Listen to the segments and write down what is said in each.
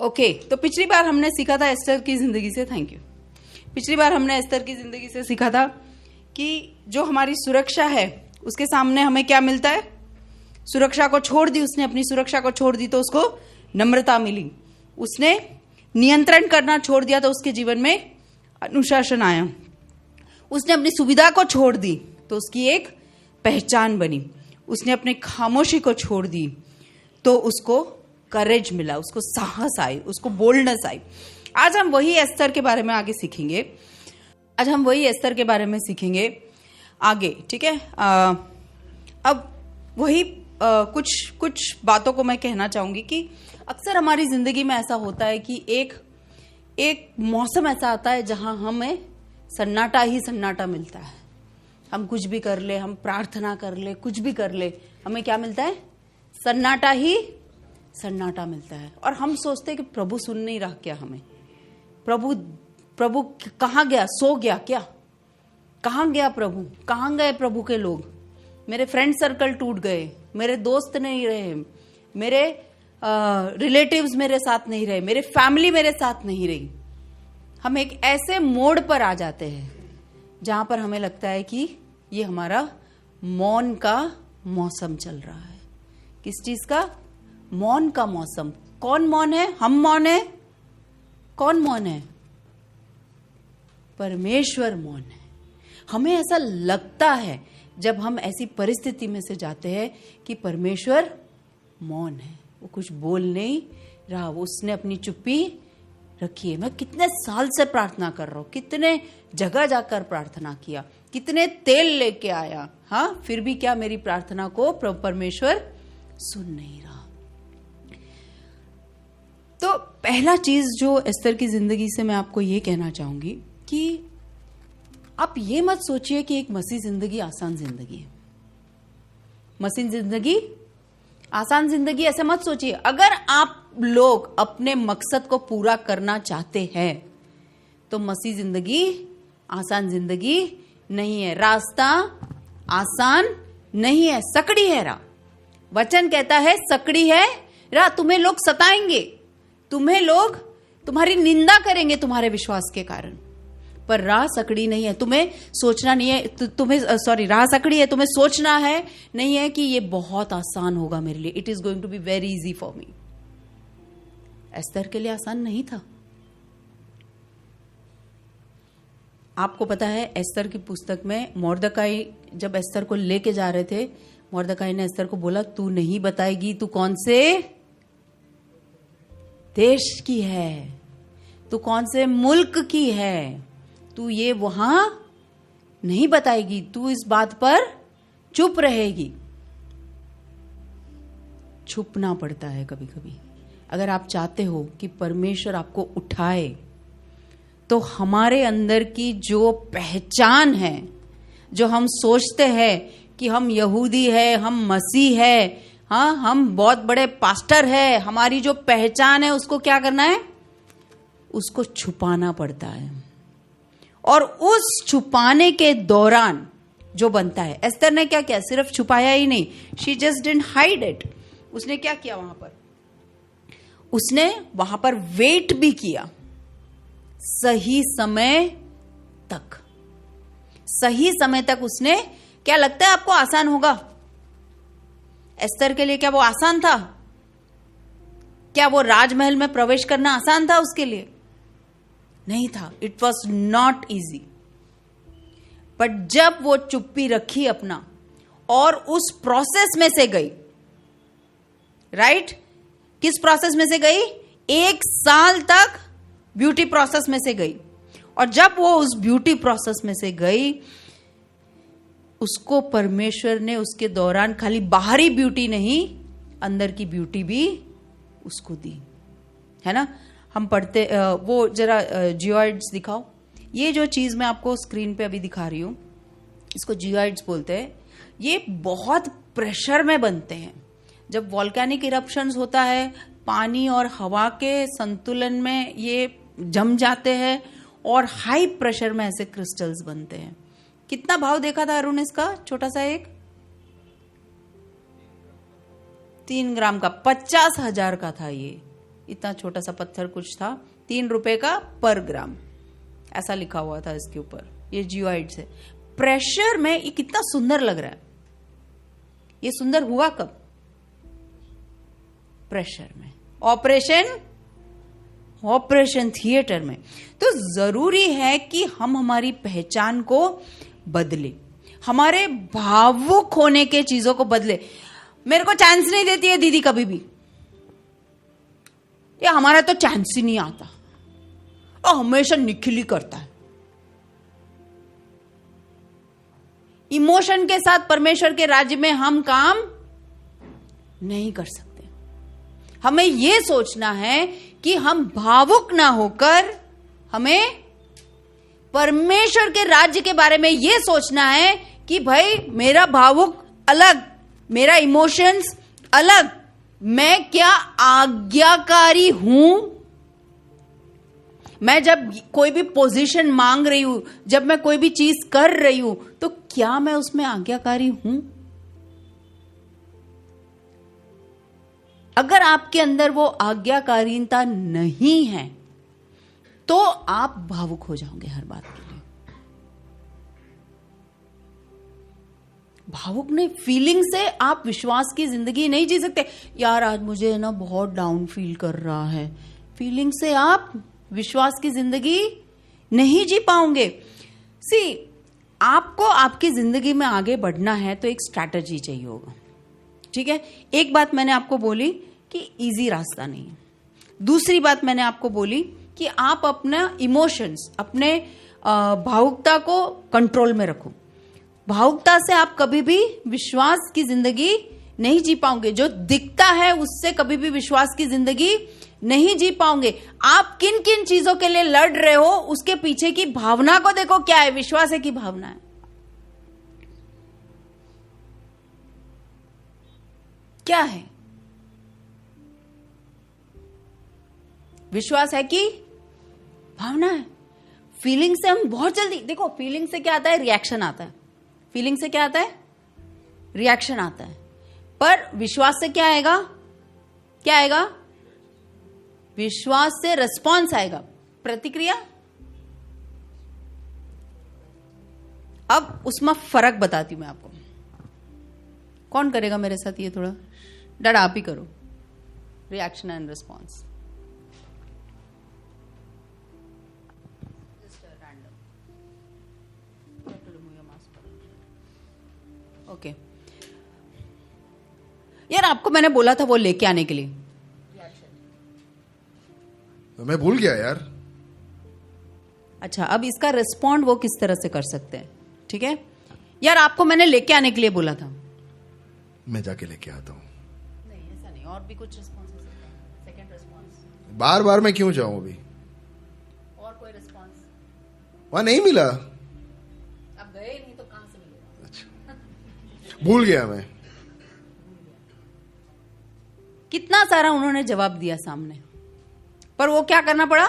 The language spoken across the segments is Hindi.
ओके, तो पिछली बार हमने सीखा था एस्टर की जिंदगी से, थैंक यू। पिछली बार हमने एस्टर की जिंदगी से सीखा था कि जो हमारी सुरक्षा है उसके सामने हमें क्या मिलता है। सुरक्षा को छोड़ दी उसने, अपनी सुरक्षा को छोड़ दी तो उसको नम्रता मिली। उसने नियंत्रण करना छोड़ दिया तो उसके जीवन में अनुशासन आया। उसने अपनी सुविधा को छोड़ दी तो उसकी एक पहचान बनी। उसने अपनी खामोशी को छोड़ दी तो उसको करेज मिला, उसको साहस आई, उसको बोल्डनेस आई। आज हम वही एस्तर के बारे में आगे सीखेंगे। आज हम वही एस्तर के बारे में सीखेंगे आगे, ठीक है। अब वही कुछ बातों को मैं कहना चाहूंगी कि अक्सर हमारी जिंदगी में ऐसा होता है कि एक मौसम ऐसा आता है जहां हमें सन्नाटा ही सन्नाटा मिलता है। हम कुछ भी कर ले, हम प्रार्थना कर ले, कुछ भी कर ले, हमें क्या मिलता है? सन्नाटा ही सन्नाटा मिलता है। और हम सोचते हैं कि प्रभु सुन नहीं रहा क्या हमें? प्रभु कहाँ गया? सो गया क्या? कहाँ गया प्रभु? कहाँ गए प्रभु के लोग? मेरे फ्रेंड सर्कल टूट गए, मेरे दोस्त नहीं रहे, मेरे रिलेटिव्स मेरे साथ नहीं रहे, मेरे फैमिली मेरे साथ नहीं रही। हम एक ऐसे मोड़ पर आ जाते हैं जहां पर हमें लगता है कि ये हमारा मौन का मौसम चल रहा है। किस चीज का? मौन का मौसम। कौन मौन है? हम मौन है। कौन मौन है? परमेश्वर मौन है। हमें ऐसा लगता है जब हम ऐसी परिस्थिति में से जाते हैं कि परमेश्वर मौन है, वो कुछ बोल नहीं रहा, उसने अपनी चुप्पी रखी है। मैं कितने साल से प्रार्थना कर रहा हूं, कितने जगह जाकर प्रार्थना किया, कितने तेल लेके आया, हाँ, फिर भी क्या मेरी प्रार्थना को परमेश्वर सुन नहीं रहा। तो पहला चीज जो एस्तर की जिंदगी से मैं आपको ये कहना चाहूंगी कि आप ये मत सोचिए कि एक मसीह जिंदगी आसान जिंदगी है। मसीह जिंदगी आसान जिंदगी ऐसे मत सोचिए। अगर आप लोग अपने मकसद को पूरा करना चाहते हैं तो मसीह जिंदगी आसान जिंदगी नहीं है। रास्ता आसान नहीं है, सकड़ी है राह। वचन कहता है सकड़ी है राह। तुम्हें लोग सताएंगे, तुम्हें लोग तुम्हारी निंदा करेंगे तुम्हारे विश्वास के कारण, पर राह सकड़ी नहीं है। तुम्हें सोचना नहीं है, राह सकड़ी है, तुम्हें सोचना है नहीं है कि ये बहुत आसान होगा मेरे लिए। It is going to be very easy for me. Esther के लिए आसान नहीं था। आपको पता है एस्तर की पुस्तक में मोर्दकाई जब एस्तर को लेके जा रहे थे, मोर्दकाई ने एस्तर को बोला तू नहीं बताएगी तू कौन से देश की है, तू कौन से मुल्क की है, तू ये वहां नहीं बताएगी, तू इस बात पर चुप रहेगी। छुपना पड़ता है कभी कभी। अगर आप चाहते हो कि परमेश्वर आपको उठाए तो हमारे अंदर की जो पहचान है, जो हम सोचते हैं कि हम यहूदी है, हम मसीह है, हाँ, हम बहुत बड़े पास्टर है, हमारी जो पहचान है उसको क्या करना है? उसको छुपाना पड़ता है। और उस छुपाने के दौरान जो बनता है, एस्तर ने क्या किया? सिर्फ छुपाया ही नहीं, she just didn't hide it. उसने क्या किया वहां पर? उसने वहां पर वेट भी किया सही समय तक। सही समय तक उसने, क्या लगता है आपको आसान होगा? एस्तर के लिए क्या वो आसान था? क्या वो राजमहल में प्रवेश करना आसान था उसके लिए? नहीं था। It was not easy. But जब वो चुप्पी रखी अपना और उस प्रोसेस में से गई, राइट? किस प्रोसेस में से गई? 1 साल तक ब्यूटी प्रोसेस में से गई। और जब वो उस ब्यूटी प्रोसेस में से गई, उसको परमेश्वर ने उसके दौरान खाली बाहरी ब्यूटी नहीं, अंदर की ब्यूटी भी उसको दी, है ना? हम पढ़ते, वो जरा जियोइड्स दिखाओ। ये जो चीज मैं आपको स्क्रीन पे अभी दिखा रही हूं, इसको जियोइड्स बोलते हैं। ये बहुत प्रेशर में बनते हैं। जब वॉल्केनिक इरप्शंस होता है, पानी और हवा के संतुलन में ये जम जाते हैं और हाई प्रेशर में ऐसे क्रिस्टल्स बनते हैं। कितना भाव देखा था अरुण इसका? छोटा सा एक 3 ग्राम का 50,000 का था ये। इतना छोटा सा पत्थर कुछ था, 3 रुपए का पर ग्राम, ऐसा लिखा हुआ था इसके ऊपर। ये जियोइड्स है। प्रेशर में ये कितना सुंदर लग रहा है। ये सुंदर हुआ कब? प्रेशर में, ऑपरेशन थिएटर में। तो जरूरी है कि हम हमारी पहचान को बदले, हमारे भावुक होने के चीजों को बदले। मेरे को चांस नहीं देती है दीदी कभी भी, ये हमारा तो चांस ही नहीं आता और हमेशा निखिली करता है। इमोशन के साथ परमेश्वर के राज्य में हम काम नहीं कर सकते। हमें यह सोचना है कि हम भावुक ना होकर हमें परमेश्वर के राज्य के बारे में यह सोचना है कि भाई मेरा भावुक अलग, मेरा इमोशंस अलग, मैं क्या आज्ञाकारी हूं। मैं जब कोई भी पोजीशन मांग रही हूं, जब मैं कोई भी चीज कर रही हूं, तो क्या मैं उसमें आज्ञाकारी हूं? अगर आपके अंदर वो आज्ञाकारिता नहीं है तो आप भावुक हो जाओगे हर बात के लिए। भावुक नहीं, फीलिंग से आप विश्वास की जिंदगी नहीं जी सकते। यार आज मुझे ना बहुत डाउन फील कर रहा है, फीलिंग से आप विश्वास की जिंदगी नहीं जी पाओगे। आपको आपकी जिंदगी में आगे बढ़ना है तो एक स्ट्रैटेजी चाहिए होगा, ठीक है। एक बात मैंने आपको बोली कि इजी रास्ता नहीं है। दूसरी बात मैंने आपको बोली कि आप अपना इमोशंस, अपने भावुकता को कंट्रोल में रखो। भावुकता से आप कभी भी विश्वास की जिंदगी नहीं जी पाओगे। जो दिखता है उससे कभी भी विश्वास की जिंदगी नहीं जी पाओगे। आप किन किन चीजों के लिए लड़ रहे हो उसके पीछे की भावना को देखो, क्या है? विश्वास है कि भावना है? क्या है? विश्वास है कि भावना है? फीलिंग से हम बहुत जल्दी, देखो फीलिंग से क्या आता है? रिएक्शन आता है। फीलिंग से क्या आता है? रिएक्शन आता है। पर विश्वास से क्या आएगा? क्या आएगा? विश्वास से रिस्पॉन्स आएगा, प्रतिक्रिया। अब उसमें फर्क बताती हूं मैं आपको। कौन करेगा मेरे साथ ये? थोड़ा डर आप ही करो। Reaction and response. ओके यार, आपको मैंने बोला था वो लेके आने के लिए, मैं भूल गया यार। अच्छा, अब इसका रिस्पॉन्ड वो किस तरह से कर सकते हैं, ठीक है यार। आपको मैंने लेके आने के लिए बोला था, मैं जाके लेके आता हूं। नहीं ऐसा नहीं, और भी कुछ रिस्पॉन्स हो सकता है। Second response. बार बार मैं क्यों जाऊं? अभी और कोई रिस्पॉन्स वहां नहीं मिला। अब गए नहीं तो कहां से मिलेगा? अच्छा, भूल गया मैं। कितना सारा उन्होंने जवाब दिया सामने, पर वो क्या करना पड़ा?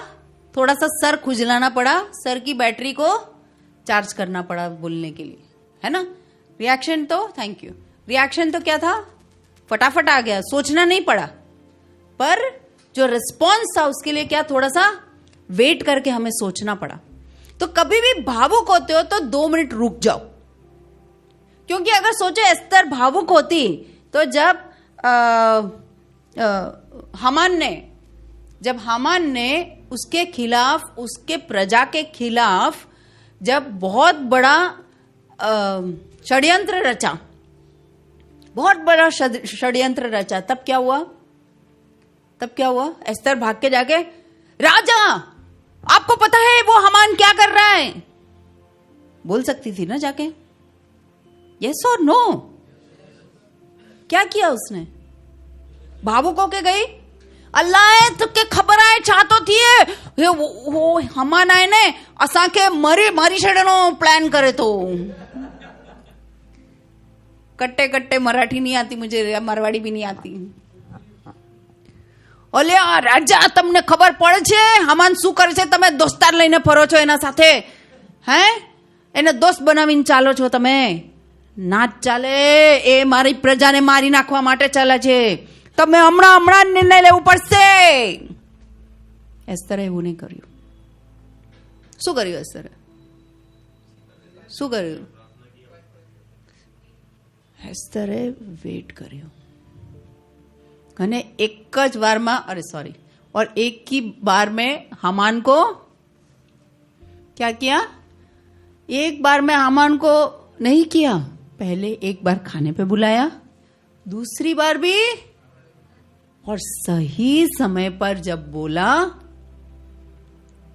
थोड़ा सा सर खुजलाना पड़ा, सर की बैटरी को चार्ज करना पड़ा बोलने के लिए, है ना। रिएक्शन तो, थैंक यू, रिएक्शन तो क्या था? फटाफट आ गया, सोचना नहीं पड़ा। पर जो रिस्पॉन्स था उसके लिए क्या, थोड़ा सा वेट करके हमें सोचना पड़ा। तो कभी भी भावुक होते हो तो 2 मिनट रुक जाओ, क्योंकि अगर सोचो एस्तर भावुक होती तो जब हामान ने उसके खिलाफ, उसके प्रजा के खिलाफ जब बहुत बड़ा षड्यंत्र रचा, बहुत बड़ा षड्यंत्र रचा, तब क्या हुआ? एस्तर भाग के जाके, राजा आपको पता है वो हामान क्या कर रहा है? बोल सकती थी ना जाके, यस और नो। क्या किया उसने? भावुक होके गई, अल्लाह तुके खबर आए चाहतो थी वो हमान आए ने असांखे मारी छड़नो प्लान करे। तो कट्टे कट्टे मराठी नहीं आती मुझे, मारवाड़ी भी नहीं आती। ओले राजा તમને ખબર પડે છે હમાન શું કરે છે? તમે દોસ્તાર લઈને ફરો છો એના સાથે, હે? એને દોસ્ત બનાવીને ચાલો છો તમે? ના ચાલે, એ મારી પ્રજાને મારી નાખવા માટે ચાલે છે। તમે હમણાં નિર્ણય લેવું પડશે. એસ્તરે એવું નહીં કર્યું. શું કર્યું એસ્તરે? શું કર્યું? એસ્તરે વેટ કર્યો અને एक જ बार और एक ही बार में हामान को क्या किया? एक बार में हामान को नहीं किया, पहले एक बार खाने पे बुलाया, दूसरी बार भी, और सही समय पर जब बोला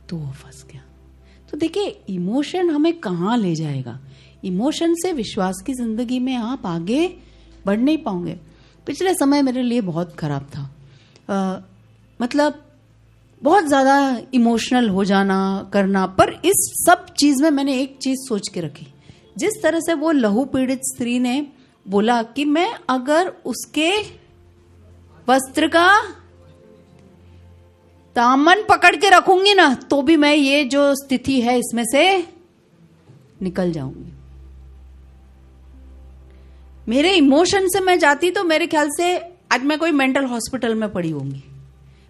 तो वो फंस गया. तो देखिए इमोशन हमें कहां ले जाएगा. इमोशन से विश्वास की जिंदगी में आप आगे बढ़ नहीं पाओगे. पिछले समय मेरे लिए बहुत खराब था. मतलब बहुत ज्यादा इमोशनल हो जाना करना. पर इस सब चीज में मैंने एक चीज सोच के रखी. जिस तरह से वो लहू पीड़ित स्त्री ने बोला कि मैं अगर उसके वस्त्र का दामन पकड़ के रखूंगी ना तो भी मैं ये जो स्थिति है इसमें से निकल जाऊंगी. मेरे इमोशन से मैं जाती तो मेरे ख्याल से आज मैं कोई मेंटल हॉस्पिटल में पड़ी होंगी.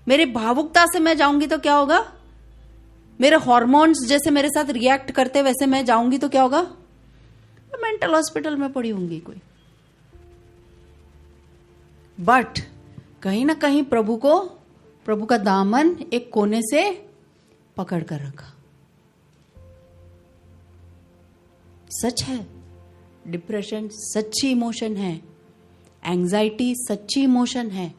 मेरे भावुकता से मैं जाऊंगी तो क्या होगा? मेरे हार्मोन्स जैसे मेरे साथ रिएक्ट करते वैसे मैं जाऊंगी तो क्या होगा? मैं मेंटल हॉस्पिटल में पड़ी होंगी कोई. बट कहीं ना कहीं प्रभु का दामन एक कोने से पकड़ कर रखा. सच है, डिप्रेशन सच्ची इमोशन है, एंजाइटी सच्ची इमोशन है.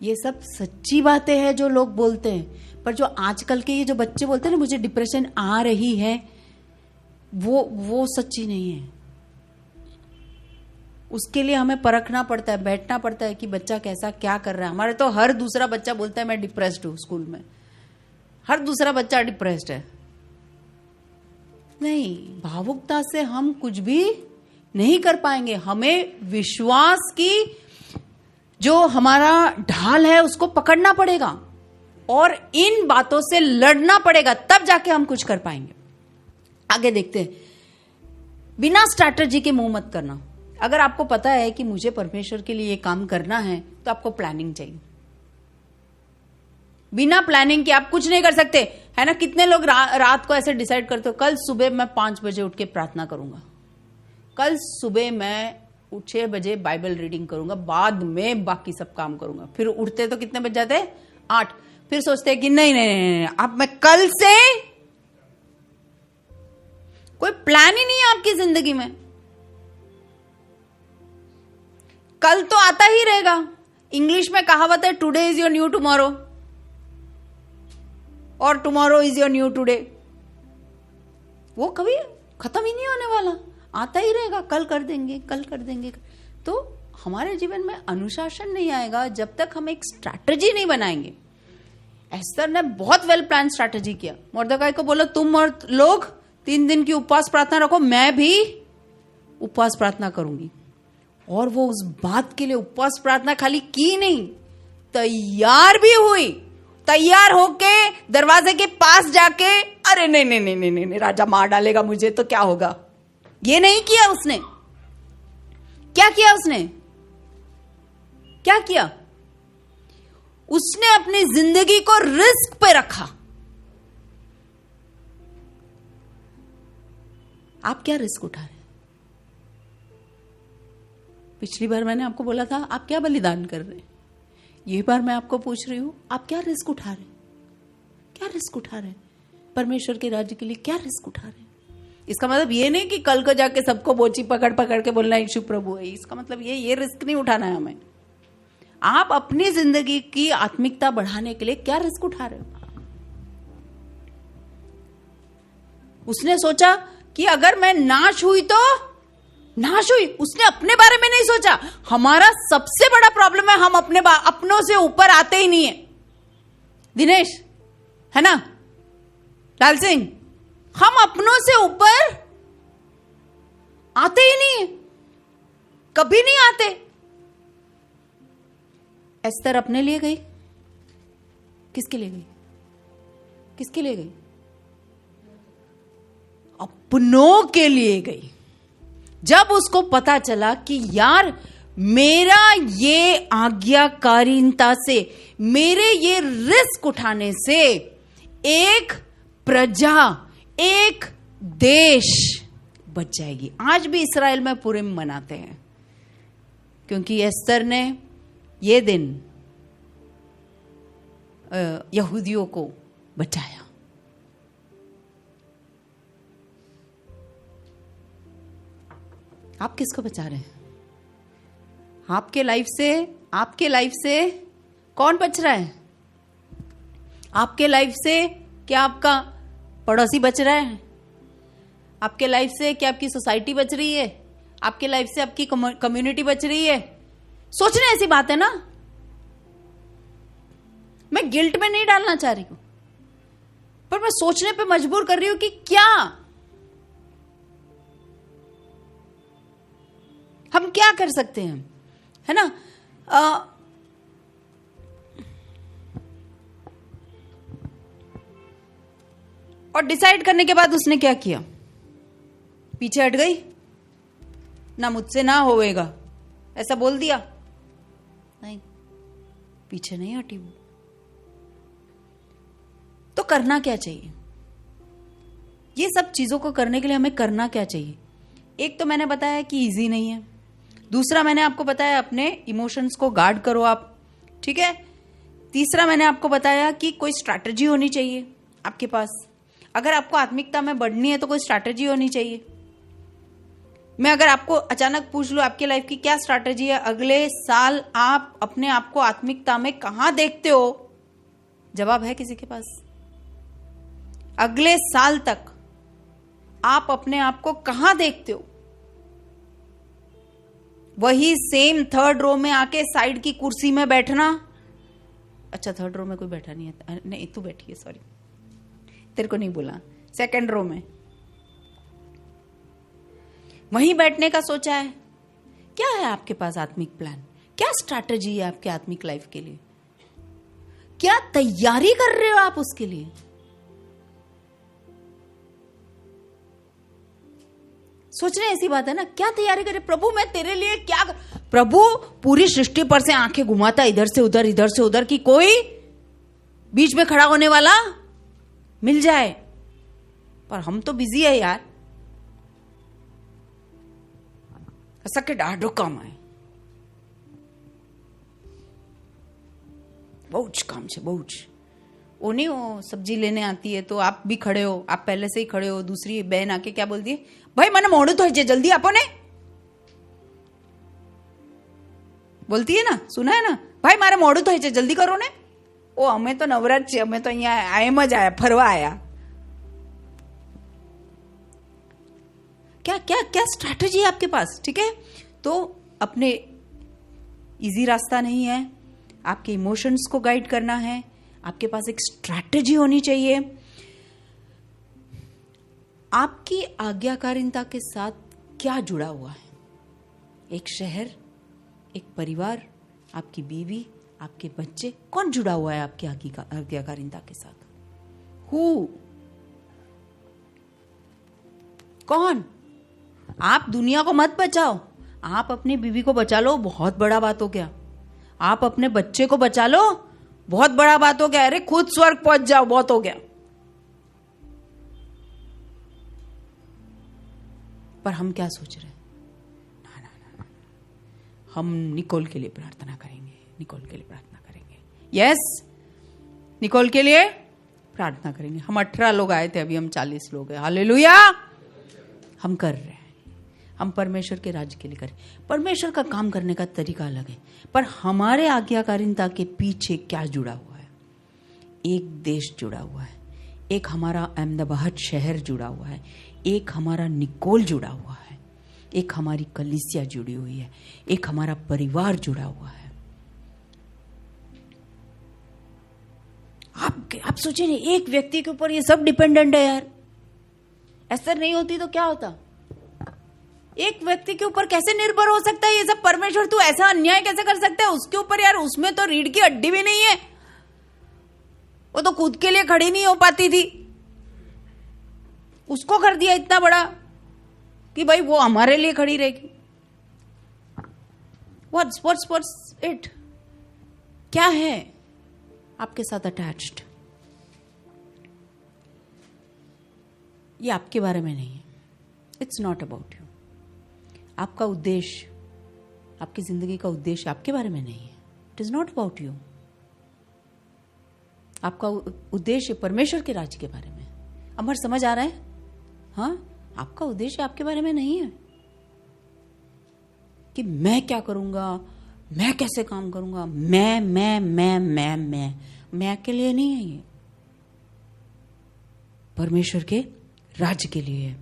ये सब सच्ची बातें हैं जो लोग बोलते हैं. पर जो आजकल के ये जो बच्चे बोलते हैं ना मुझे डिप्रेशन आ रही है, वो सच्ची नहीं है. उसके लिए हमें परखना पड़ता है, बैठना पड़ता है कि बच्चा कैसा क्या कर रहा है. हमारे तो हर दूसरा बच्चा बोलता है मैं डिप्रेस्ड हूं. स्कूल में हर दूसरा बच्चा डिप्रेस्ड है. नहीं, भावुकता से हम कुछ भी नहीं कर पाएंगे. हमें विश्वास की जो हमारा ढाल है उसको पकड़ना पड़ेगा और इन बातों से लड़ना पड़ेगा, तब जाके हम कुछ कर पाएंगे. आगे देखते हैं. बिना स्ट्रैटेजी के मुंह मत करना. अगर आपको पता है कि मुझे परमेश्वर के लिए ये काम करना है तो आपको प्लानिंग चाहिए. बिना प्लानिंग के आप कुछ नहीं कर सकते, है ना. कितने लोग रात को ऐसे डिसाइड करते हो कल सुबह मैं 5 बजे उठ के प्रार्थना करूंगा, कल सुबह मैं 6 बजे बाइबल रीडिंग करूंगा, बाद में बाकी सब काम करूंगा. फिर उठते तो कितने बज जाते? 8. फिर सोचते हैं कि नहीं, अब मैं कल से, कोई प्लान ही नहीं है आपकी जिंदगी में. कल तो आता ही रहेगा. इंग्लिश में कहावत है today is your new tomorrow और tomorrow is your new today. वो कभी खत्म ही नहीं होने वाला, आता ही रहेगा. कल कर देंगे, कल कर देंगे. तो हमारे जीवन में अनुशासन नहीं आएगा जब तक हम एक स्ट्रैटेजी नहीं बनाएंगे. एस्तर ने बहुत वेल प्लान स्ट्रैटेजी किया. मोर्देखाई को बोला तुम और लोग 3 दिन की उपवास प्रार्थना रखो, मैं भी उपवास प्रार्थना करूंगी. और वो उस बात के लिए उपवास प्रार्थना खाली की नहीं, तैयार भी हुई. तैयार होके दरवाजे के पास जाके अरे नहीं, राजा मार डालेगा मुझे तो क्या होगा, ये नहीं किया उसने. क्या किया उसने? क्या किया? उसने अपनी जिंदगी को रिस्क पे रखा. आप क्या रिस्क उठा रहे? पिछली बार मैंने आपको बोला था आप क्या बलिदान कर रहे हैं. ये बार मैं आपको पूछ रही हूं आप क्या रिस्क उठा रहे? क्या रिस्क उठा रहे? परमेश्वर के राज्य के लिए क्या रिस्क उठा रहे? इसका मतलब ये नहीं कि कल को जाके सबको बोची पकड़ के बोलना यीशु प्रभु है. इसका मतलब ये रिस्क नहीं उठाना है हमें. आप अपनी जिंदगी की आत्मिकता बढ़ाने के लिए क्या रिस्क उठा रहे हो? उसने सोचा कि अगर मैं नाश हुई तो नाश हुई. उसने अपने बारे में नहीं सोचा. हमारा सबसे बड़ा प्रॉब्लम है हम अपनों से ऊपर आते ही नहीं है. दिनेश, है ना, लाल सिंह, हम अपनों से ऊपर आते ही नहीं है, कभी नहीं आते. एस्तर अपने लिए गई. किसके लिए गई? किसके लिए गई? अपनों के लिए गई. जब उसको पता चला कि यार मेरा ये आज्ञाकारिता से, मेरे ये रिस्क उठाने से एक प्रजा, एक देश बच जाएगी। आज भी इस्राएल में पुरीम मनाते हैं क्योंकि एस्तर ने ये दिन यहूदियों को बचाया। आप किसको बचा रहे हैं? आपके लाइफ से कौन बच रहा है? आपके लाइफ से क्या आपका पड़ोसी बच रहा है? आपके लाइफ से क्या आपकी सोसाइटी बच रही है? आपके लाइफ से आपकी कम्युनिटी बच रही है? सोचने ऐसी बात है ना। मैं गिल्ट में नहीं डालना चाह रही हूं, पर मैं सोचने पे मजबूर कर रही हूं कि क्या हम क्या कर सकते हैं, है ना। और डिसाइड करने के बाद उसने क्या किया? पीछे हट गई, ना मुझसे ना होएगा ऐसा बोल दिया। नहीं, पीछे नहीं हटी वो। तो करना क्या चाहिए? ये सब चीजों को करने के लिए हमें करना क्या चाहिए? एक तो मैंने बताया कि इजी नहीं है। दूसरा मैंने आपको बताया अपने इमोशंस को गार्ड करो आप, ठीक है। तीसरा मैंने आपको बताया कि कोई स्ट्रैटेजी होनी चाहिए आपके पास। अगर आपको आत्मिकता में बढ़नी है तो कोई स्ट्रैटेजी होनी चाहिए। मैं अगर आपको अचानक पूछ लूं आपकी लाइफ की क्या स्ट्रैटेजी है, अगले साल आप अपने आप को आत्मिकता में कहां देखते हो? जवाब है किसी के पास? अगले साल तक आप अपने आप को कहां देखते हो? वही सेम थर्ड रो में आके साइड की कुर्सी में बैठना? अच्छा, थर्ड रो में कोई बैठा नहीं है, नहीं तू बैठी है, सॉरी तेरे को नहीं बोला। सेकंड रो में वहीं बैठने का सोचा है? क्या है आपके पास आत्मिक प्लान? क्या स्ट्रैटेजी है आपके आत्मिक लाइफ के लिए? क्या तैयारी कर रहे हो आप उसके लिए? सोचने ऐसी बात है ना, क्या तैयारी करे? प्रभु मैं तेरे लिए क्या प्रभु पूरी सृष्टि पर से आंखें घुमाता इधर से उधर कि कोई बीच में खड़ा होने वाला मिल जाए, पर हम तो बिजी है यार। ऐसा के डाढ़ो काम है, बहुत काम है, बहुत। वो नहीं, वो सब्जी लेने आती है तो आप भी खड़े हो, आप पहले से ही खड़े हो, दूसरी बहन आके क्या बोलती है, भाई मैंने मोड़ू तो है जल्दी आपो ने, बोलती है ना, सुना है ना, भाई मारे मोड़ू तो है जल्दी करो ने। ओ हमें तो नवराज छे, हमें तो अहिયાં एम ज आया, फरवा आया। क्या क्या क्या स्ट्रैटेजी है आपके पास? ठीक है, तो अपने इजी रास्ता नहीं है, आपके इमोशंस को गाइड करना है, आपके पास एक स्ट्रैटेजी होनी चाहिए। आपकी आज्ञाकारिता के साथ क्या जुड़ा हुआ है? एक शहर, एक परिवार, आपकी बीवी, आपके बच्चे, कौन जुड़ा हुआ है आपकी आज्ञाकारिता के साथ? हु? कौन? आप दुनिया को मत बचाओ, आप अपनी बीवी को बचा लो, बहुत बड़ा बात हो गया। आप अपने बच्चे को बचा लो, बहुत बड़ा बात हो गया। अरे खुद स्वर्ग पहुंच जाओ, बहुत हो गया। पर हम क्या सोच रहे हैं? ना ना ना ना, हम निकोल के लिए प्रार्थना करेंगे, निकोल के लिए प्रार्थना करेंगे। यस, निकोल के लिए प्रार्थना करेंगे। हम 18 लोग आए थे, अभी हम 40 लोग हैं। हालेलुया। हम कर रहे हैं, हम परमेश्वर के राज्य के लिए करें। परमेश्वर का काम करने का तरीका अलग है, पर हमारे आज्ञाकारिता के पीछे क्या जुड़ा हुआ है? एक देश जुड़ा हुआ है, एक हमारा अहमदाबाद शहर जुड़ा हुआ है, एक हमारा निकोल जुड़ा हुआ है, एक हमारी कलीसिया जुड़ी हुई है, एक हमारा परिवार जुड़ा हुआ है। आप सोचिए नहीं, एक व्यक्ति के ऊपर ये सब डिपेंडेंट है यार। ऐसा नहीं होती तो क्या होता? एक व्यक्ति के ऊपर कैसे निर्भर हो सकता है ये सब? परमेश्वर तू ऐसा अन्याय कैसे कर सकता है उसके ऊपर यार? उसमें तो रीढ़ की हड्डी भी नहीं है, वो तो खुद के लिए खड़ी नहीं हो पाती थी, उसको कर दिया इतना बड़ा कि भाई वो हमारे लिए खड़ी रहेगी। What's it? क्या है आपके साथ अटैच्ड? ये आपके बारे में नहीं है. It's not about you. आपका उद्देश्य, आपकी जिंदगी का उद्देश्य आपके बारे में नहीं है. It is not about you. आपका उद्देश्य परमेश्वर के राज्य के बारे में. अमर समझ आ रहा है? हाँ, आपका उद्देश्य आपके बारे में नहीं है कि मैं क्या करूंगा, मैं कैसे काम करूंगा, मैं के लिए नहीं है. ये परमेश्वर के राज्य के लिए है.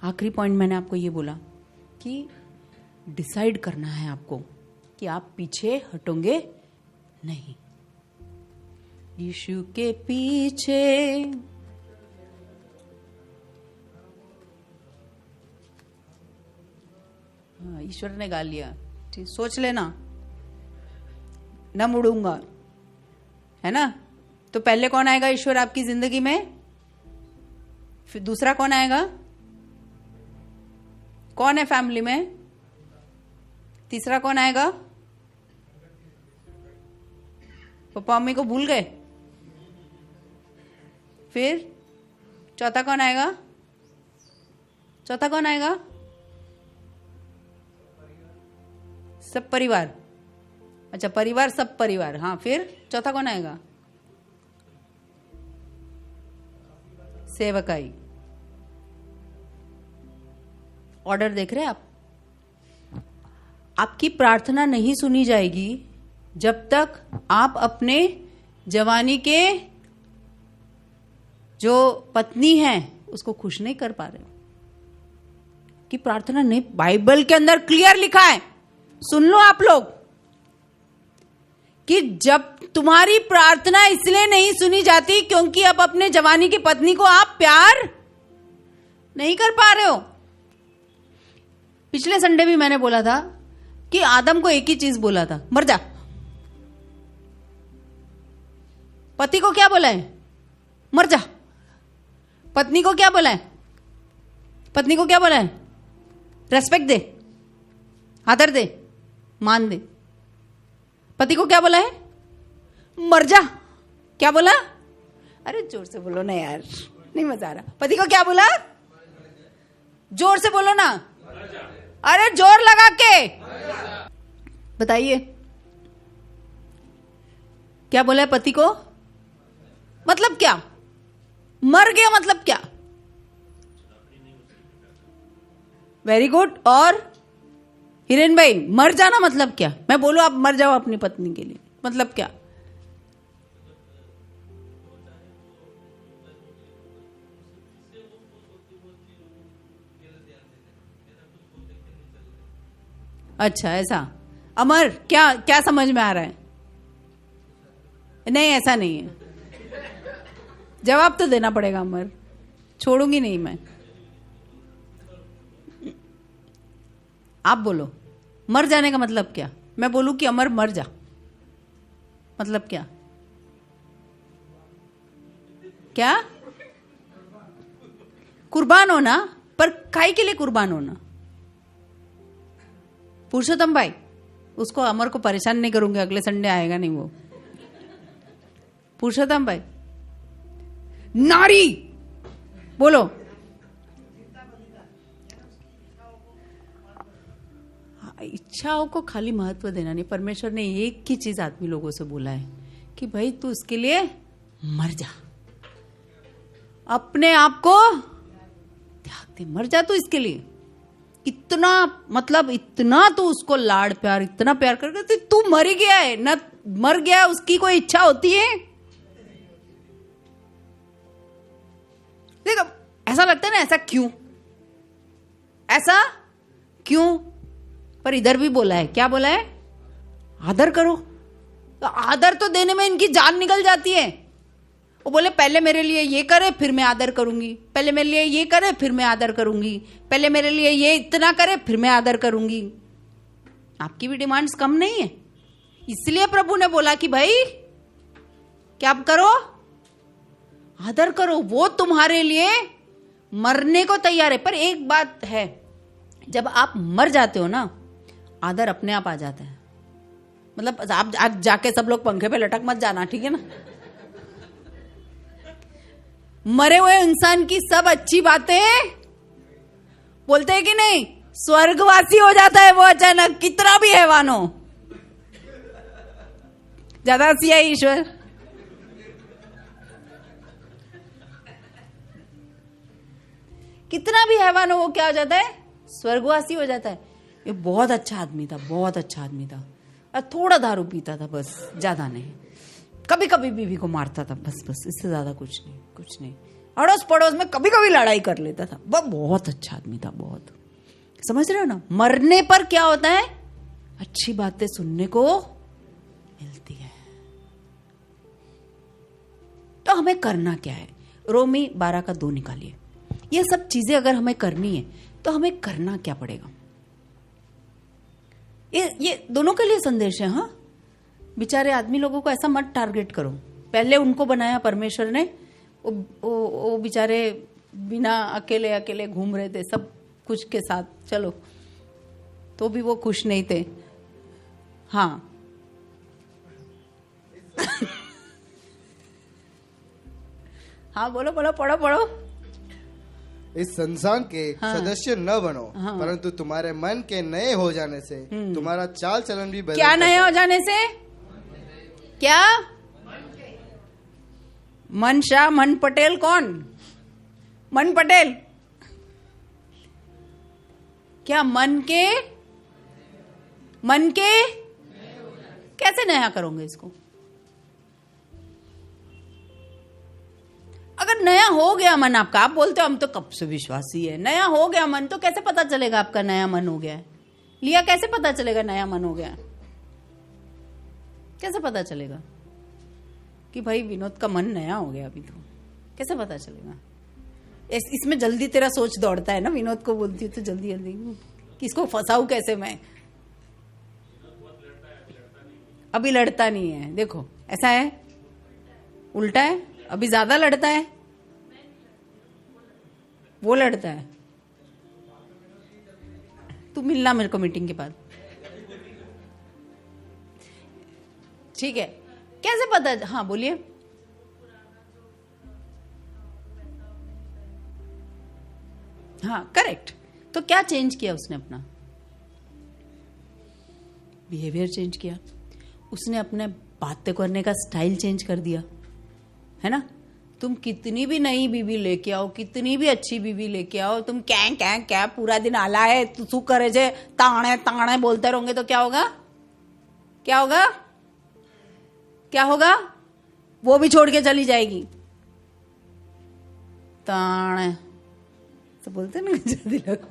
आखिरी पॉइंट मैंने आपको ये बोला कि डिसाइड करना है आपको कि आप पीछे हटोगे नहीं. यीशु के पीछे ईश्वर ने गा लिया. ठीक, सोच लेना, न मुड़ूंगा, है ना? तो पहले कौन आएगा ईश्वर आपकी जिंदगी में? फिर दूसरा कौन आएगा? कौन है फैमिली में? तीसरा कौन आएगा? पापा मम्मी को भूल गए? फिर चौथा कौन आएगा? चौथा कौन आएगा? सब परिवार. अच्छा, परिवार, सब परिवार. हाँ, फिर चौथा कौन आएगा? सेवकाई. ऑर्डर देख रहे हैं आप? आपकी प्रार्थना नहीं सुनी जाएगी जब तक आप अपने जवानी के जो पत्नी है उसको खुश नहीं कर पा रहे हो. कि प्रार्थना नहीं, बाइबल के अंदर क्लियर लिखा है, सुन लो आप लोग, कि जब तुम्हारी प्रार्थना इसलिए नहीं सुनी जाती क्योंकि अब अपने जवानी की पत्नी को आप प्यार नहीं कर पा रहे हो. पिछले संडे भी मैंने बोला था कि आदम को एक ही चीज बोला था, मर जा. पति को क्या बोला है? मर जा. पत्नी को क्या बोला है? पत्नी को क्या बोला है? रेस्पेक्ट दे, आदर दे, मान दे. पति को क्या बोला है? मर जा. क्या बोला? अरे जोर से बोलो ना यार, नहीं मजा आ रहा. पति को क्या बोला? जोर से बोलो ना. अरे जोर लगा के बताइए, क्या बोला है पति को? मतलब क्या? मर गया मतलब क्या? Very good. और हिरेन भाई, मर जाना मतलब क्या? मैं बोलूं आप मर जाओ अपनी पत्नी के लिए, मतलब क्या? अच्छा, ऐसा. अमर, क्या क्या समझ में आ रहा है? नहीं, ऐसा नहीं है. जवाब तो देना पड़ेगा अमर, छोड़ूंगी नहीं मैं. आप बोलो, मर जाने का मतलब क्या? मैं बोलूं कि अमर मर जा, मतलब क्या? क्या? कुर्बान होना. पर काहे के लिए कुर्बान होना? पुरुषोत्तम भाई, उसको अमर को परेशान नहीं करूंगे, अगले संडे आएगा नहीं वो. पुरुषोत्तम भाई, नारी बोलो. इच्छाओं को खाली महत्व देना नहीं. परमेश्वर ने एक ही चीज आदमी लोगों से बोला है कि भाई तू इसके लिए मर जा, अपने आप को त्याग दे, मर जा तू इसके लिए. इतना मतलब इतना तो उसको लाड़ प्यार, इतना प्यार करके तू मर ही गया है ना. मर गया, उसकी कोई इच्छा होती है? देखो, ऐसा लगता है ना, ऐसा क्यों, ऐसा क्यों? पर इधर भी बोला है, क्या बोला है? आदर करो. तो आदर तो देने में इनकी जान निकल जाती है. वो बोले पहले मेरे लिए ये करे फिर मैं आदर करूंगी, पहले मेरे लिए ये करे फिर मैं आदर करूंगी, पहले मेरे लिए ये इतना करे फिर मैं आदर करूंगी. आपकी भी डिमांड्स कम नहीं है. इसलिए प्रभु ने बोला कि भाई क्या करो? आदर करो. वो तुम्हारे लिए मरने को तैयार है. पर एक बात है, जब आप मर जाते हो ना, आदर अपने आप आ जाता है. मतलब आप आज जाके सब लोग पंखे पे लटक मत जाना, ठीक है ना। मरे हुए इंसान की सब अच्छी बातें बोलते हैं कि नहीं, स्वर्गवासी हो जाता है वो अचानक, कितना भी हैवान हो। ज्यादा हंसी है ईश्वर। कितना भी हैवान हो वो क्या हो जाता है, स्वर्गवासी हो जाता है। ये बहुत अच्छा आदमी था, बहुत अच्छा आदमी था, और थोड़ा दारू पीता था बस, ज्यादा नहीं। कभी कभी बीवी को मारता था बस, इससे ज्यादा कुछ नहीं, कुछ नहीं। अड़ोस पड़ोस में कभी कभी लड़ाई कर लेता था। वह बहुत अच्छा आदमी था, बहुत। समझ रहे हो ना, मरने पर क्या होता है, अच्छी बातें सुनने को मिलती है। तो हमें करना क्या है, रोमी 12:2 निकालिए। ये सब चीजें अगर हमें करनी है तो हमें करना क्या पड़ेगा। ये दोनों के लिए संदेश है। हाँ, बेचारे आदमी लोगों को ऐसा मत टारगेट करो। पहले उनको बनाया परमेश्वर ने, वो बेचारे बिना अकेले अकेले घूम रहे थे सब कुछ के साथ, चलो तो भी वो खुश नहीं थे। हाँ हाँ बोलो बोलो, पढ़ो पढ़ो। इस संसार के सदस्य न बनो, परंतु तुम्हारे मन के नए हो जाने से तुम्हारा चाल चलन भी बदल। क्या नया हो जाने से, क्या मन शाह, मन पटेल कौन, मन पटेल क्या, मन के कैसे नया करोगे इसको। अगर नया हो गया मन आपका, आप बोलते हो हम तो कब से विश्वासी है, नया हो गया मन, तो कैसे पता चलेगा आपका नया मन हो गया है। लिया कैसे पता चलेगा नया मन हो गया, कैसे पता चलेगा कि भाई विनोद का मन नया हो गया अभी, तो कैसे पता चलेगा। इसमें जल्दी तेरा सोच दौड़ता है ना, विनोद को बोलती हूँ तो जल्दी जल्दी किसको फंसाऊं कैसे मैं। अभी लड़ता नहीं है, देखो ऐसा है, उल्टा है, अभी ज्यादा लड़ता है, वो लड़ता है। तू मिलना मेरे को मीटिंग के बाद, ठीक है। कैसे पता, हाँ बोलिए। हाँ करेक्ट। तो क्या चेंज किया उसने, अपना बिहेवियर चेंज किया, उसने अपने बातें करने का स्टाइल चेंज कर दिया, है ना। तुम कितनी भी नई बीवी लेके आओ, कितनी भी अच्छी बीवी लेके आओ, तुम क्या पूरा दिन आला है तू शू करे छे, ताणे ताणे बोलते रहोगे तो क्या होगा, क्या होगा, क्या होगा, वो भी छोड़ के चली जाएगी। ताणे तो बोलते ना जल्दी लोग,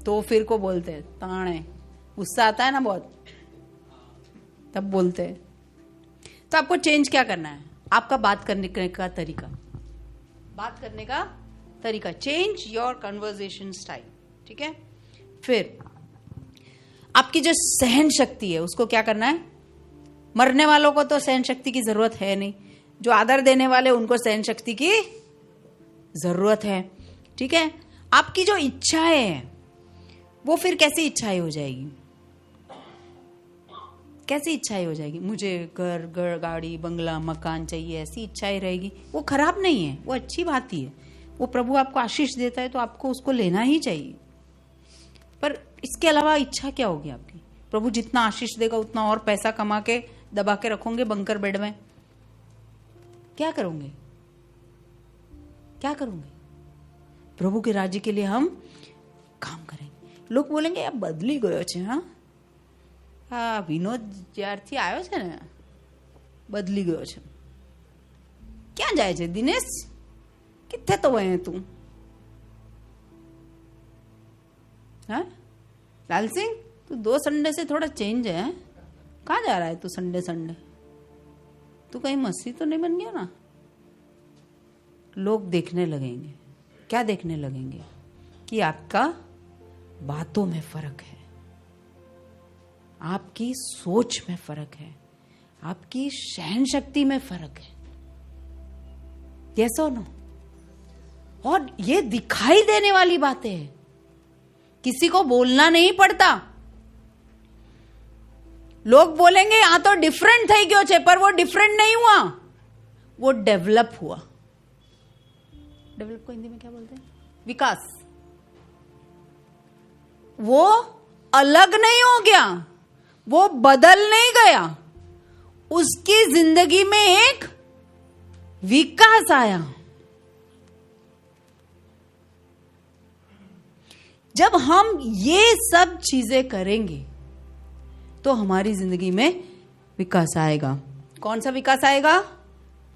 तो फिर को बोलते हैं ताणे, गुस्सा आता है ना बहुत, तब बोलते हैं। तो आपको चेंज क्या करना है, आपका बात करने का तरीका, बात करने का तरीका, चेंज योर कन्वर्सेशन स्टाइल, ठीक है। फिर आपकी जो सहन शक्ति है उसको क्या करना है। मरने वालों को तो सहन शक्ति की जरूरत है नहीं, जो आदर देने वाले उनको सहन शक्ति की जरूरत है, ठीक है। आपकी जो इच्छाएं हैं वो फिर कैसी इच्छाएं हो जाएगी, कैसी इच्छाएं हो जाएगी। मुझे घर गाड़ी बंगला मकान चाहिए, ऐसी इच्छाएं रहेगी, वो खराब नहीं है, वो अच्छी बात ही है। वो प्रभु आपको आशीष देता है तो आपको उसको लेना ही चाहिए। पर इसके अलावा इच्छा क्या होगी आपकी। प्रभु जितना आशीष देगा उतना और पैसा कमा के दबा के रखोगे बंकर बेड में, क्या करोगे, क्या करोगे। प्रभु के राज्य के लिए हम काम करेंगे। लोग बोलेंगे यार बदली गयो छे, हाँ विनोद ज्यारથી આવ્યો છે ને બદલી ગયો છે। ક્યાં જાય છે દિનેશ, किथे तो है तू, हाँ लाल सिंह तू 2 संडे से थोड़ा चेंज है, कहाँ जा रहा है तू संडे संडे, तू कहीं मस्ती तो नहीं बन गया ना। लोग देखने लगेंगे, क्या देखने लगेंगे कि आपका बातों में फर्क है, आपकी सोच में फर्क है, आपकी सहन शक्ति में फर्क है। यस और नो। और ये दिखाई देने वाली बातें हैं, किसी को बोलना नहीं पड़ता। लोग बोलेंगे यहाँ तो डिफरेंट થઈ ગયો છે, पर वो डिफरेंट नहीं हुआ, वो डेवलप हुआ। डेवलप को हिंदी में क्या बोलते हैं? विकास। वो अलग नहीं हो गया, वो बदल नहीं गया, उसकी जिंदगी में एक विकास आया। जब हम ये सब चीजें करेंगे तो हमारी जिंदगी में विकास आएगा। कौन सा विकास आएगा?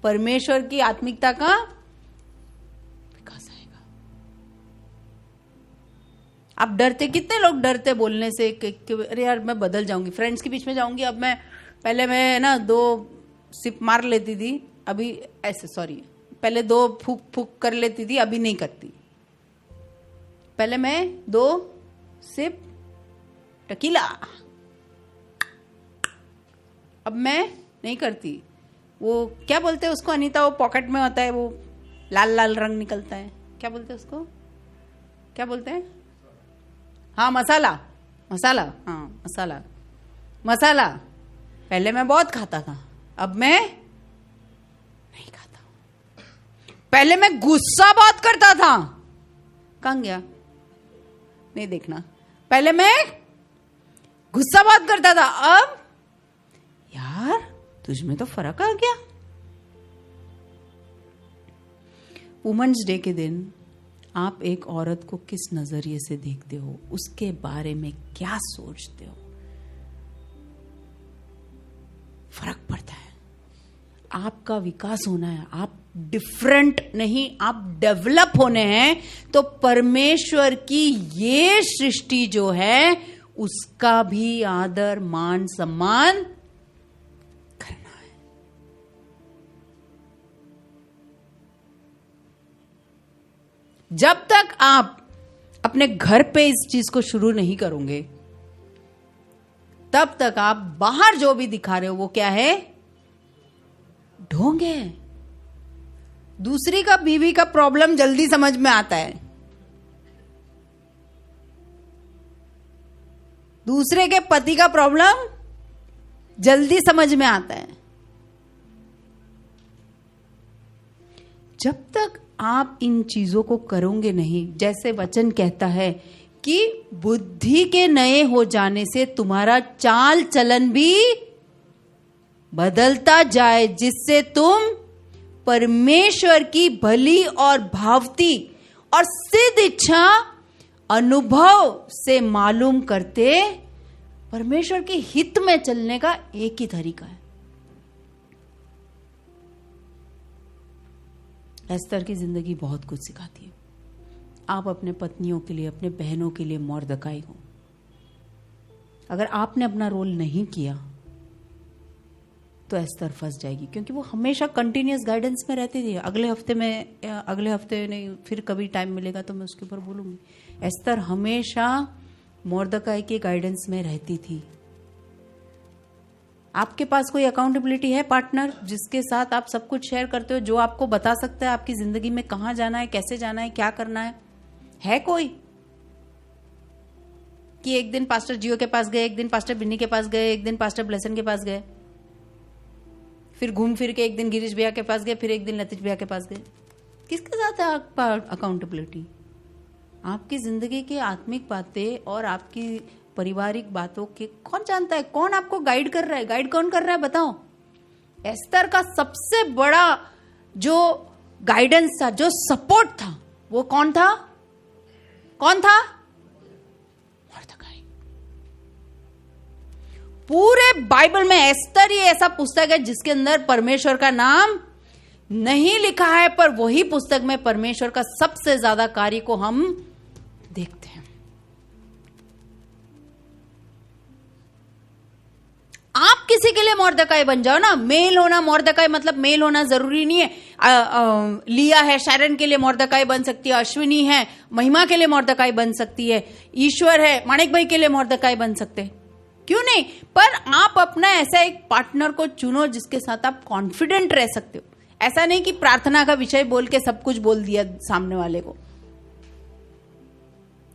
परमेश्वर की आत्मिकता का विकास आएगा। आप डरते, कितने लोग डरते बोलने से कि अरे यार मैं बदल जाऊंगी, फ्रेंड्स के बीच में जाऊंगी, अब मैं पहले मैं ना 2 सिप मार लेती थी, अभी ऐसे, सॉरी, पहले 2 फूक फूक कर लेती थी, अभी नहीं करती। पहले मैं 2 सिप टकीला, अब मैं नहीं करती। वो क्या बोलते हैं उसको अनीता, वो पॉकेट में होता है, वो लाल लाल रंग निकलता है, क्या बोलते हैं उसको, क्या बोलते हैं? हाँ, मसाला, मसाला, हाँ मसाला, मसाला। पहले मैं बहुत खाता था, अब मैं नहीं खाता। पहले मैं गुस्सा बहुत करता था, कहाँ गया? नहीं देखना। पहले मैं गुस्सा बहुत करता था, अब यार तुझ में तो फर्क आ गया। वुमेन्स डे के दिन आप एक औरत को किस नजरिए से देखते हो, उसके बारे में क्या सोचते हो, फर्क पड़ता है। आपका विकास होना है, आप डिफरेंट नहीं, आप डेवलप होने हैं। तो परमेश्वर की ये सृष्टि जो है उसका भी आदर मान सम्मान करना है। जब तक आप अपने घर पे इस चीज को शुरू नहीं करोगे, तब तक आप बाहर जो भी दिखा रहे हो वो क्या है? ढोंग है। दूसरी का बीवी का प्रॉब्लम जल्दी समझ में आता है, दूसरे के पति का प्रॉब्लम जल्दी समझ में आता है। जब तक आप इन चीजों को करोगे नहीं, जैसे वचन कहता है कि बुद्धि के नए हो जाने से तुम्हारा चाल चलन भी बदलता जाए, जिससे तुम परमेश्वर की भली और भावती और सिद्ध इच्छा अनुभव से मालूम करते। परमेश्वर के हित में चलने का एक ही तरीका है। एस्तर की जिंदगी बहुत कुछ सिखाती है। आप अपने पत्नियों के लिए, अपने बहनों के लिए मोर्दकाई हो। अगर आपने अपना रोल नहीं किया तो एस्तर फंस जाएगी, क्योंकि वो हमेशा कंटिन्यूअस गाइडेंस में रहती थी। अगले हफ्ते नहीं, फिर कभी टाइम मिलेगा तो मैं उसके ऊपर बोलूंगी। एस्तर हमेशा मोर्दकाई के गाइडेंस में रहती थी। आपके पास कोई अकाउंटेबिलिटी है, पार्टनर जिसके साथ आप सब कुछ शेयर करते हो, जो आपको बता सकता है आपकी जिंदगी में कहां जाना है, कैसे जाना है, क्या करना है कोई? कि एक दिन पास्टर जियो के पास गए, एक दिन पास्टर बिन्नी के पास गए, एक दिन पास्टर ब्लेसन के पास गए, फिर घूम फिर के एक दिन गिरीश भैया के पास गए, फिर एक दिन लतीश भैया के पास गए। किसके साथ है आपका अकाउंटेबिलिटी? आपकी जिंदगी की आत्मिक बातें और आपकी पारिवारिक बातों के कौन जानता है? कौन आपको गाइड कर रहा है? गाइड कौन कर रहा है बताओ? एस्तर का सबसे बड़ा जो गाइडेंस था, जो सपोर्ट था, वो कौन था? कौन था? मोर्दकाई। पूरे बाइबल में एस्तर ही ऐसा पुस्तक है जिसके अंदर परमेश्वर का नाम नहीं लिखा है, पर वही पुस्तक में परमेश्वर का सबसे ज्यादा कार्य को हम देखते हैं। आप किसी के लिए मोर्दकाई बन जाओ ना। मेल होना मोर्दकाई मतलब मेल होना जरूरी नहीं है। लिया है शैरन के लिए मोर्दकाई बन सकती है, अश्विनी है महिमा के लिए मोर्दकाई बन सकती है, ईश्वर है माणिक भाई के लिए मोर्दकाई बन सकते हैं, क्यों नहीं? पर आप अपना ऐसा एक पार्टनर को चुनो जिसके साथ आप कॉन्फिडेंट रह सकते हो। ऐसा नहीं कि प्रार्थना का विषय बोल के सब कुछ बोल दिया सामने वाले को।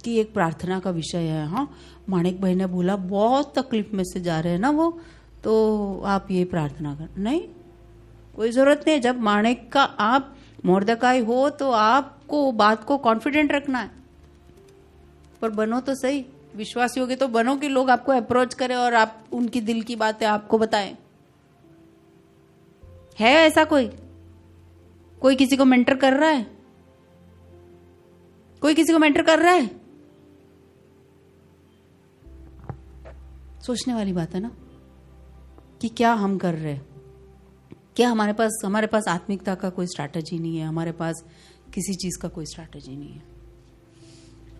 कि एक प्रार्थना का विषय है। हाँ, माणिक भाई ने बोला बहुत तकलीफ में से जा रहे हैं ना वो, तो आप ये प्रार्थना कर। नहीं, कोई जरूरत नहीं है। जब माणिक का आप मोर्दकाई हो तो आपको बात को कॉन्फिडेंट रखना है, पर बनो तो सही, विश्वासी होगे तो बनो कि लोग आपको अप्रोच करें और आप उनकी दिल की बातें आपको बताएं। है ऐसा कोई किसी को मेंटर कर रहा है? कोई किसी को मेंटर कर रहा है? सोचने वाली बात है ना कि क्या हम कर रहे हैं। क्या हमारे पास आत्मिकता का कोई स्ट्रैटेजी नहीं है, हमारे पास किसी चीज का कोई स्ट्रैटेजी नहीं है।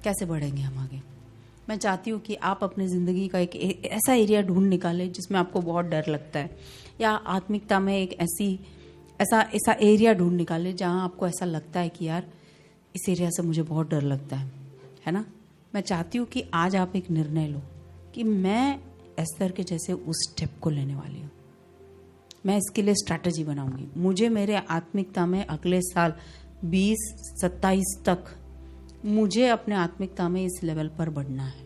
कैसे बढ़ेंगे हम आगे? मैं चाहती हूँ कि आप अपनी जिंदगी का एक ऐसा एरिया ढूंढ निकालें जिसमें आपको बहुत डर लगता है, या आत्मिकता में एक ऐसा एरिया ढूंढ निकालें जहां आपको ऐसा लगता है कि यार इस एरिया से मुझे बहुत डर लगता है ना। मैं चाहती हूँ कि आज आप एक निर्णय लो कि मैं एस्तर के जैसे उस स्टेप को लेने वाली हूँ। मैं इसके लिए स्ट्रैटेजी बनाऊंगी। मुझे मेरे आत्मिकता में अगले साल 2027 तक मुझे अपने आत्मिकता में इस लेवल पर बढ़ना है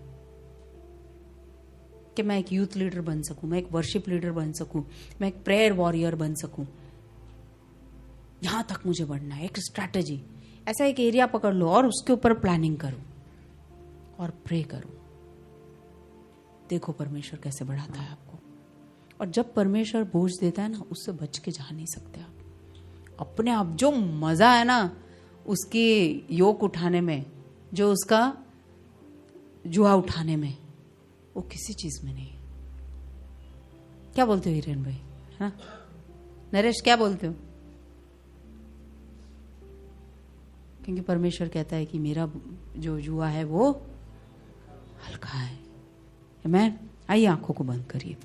कि मैं एक यूथ लीडर बन सकूं, मैं एक वर्शिप लीडर बन सकूं, मैं एक प्रेयर वॉरियर बन सकूं। यहां तक मुझे बढ़ना है। एक स्ट्रैटेजी, ऐसा एक एरिया पकड़ लो और उसके ऊपर प्लानिंग करो और प्रे करो। देखो परमेश्वर कैसे बढ़ाता है आपको। और जब परमेश्वर बोझ देता है ना, उससे बच के जा नहीं सकते आप। अपने आप जो मजा है ना उसके योक उठाने में, जो उसका जुआ उठाने में, वो किसी चीज में नहीं। क्या बोलते हो हिरेन भाई? है ना नरेश, क्या बोलते हो? क्योंकि परमेश्वर कहता है कि मेरा जो जुआ है वो हल्का है। आइए आंखों को बंद करिए।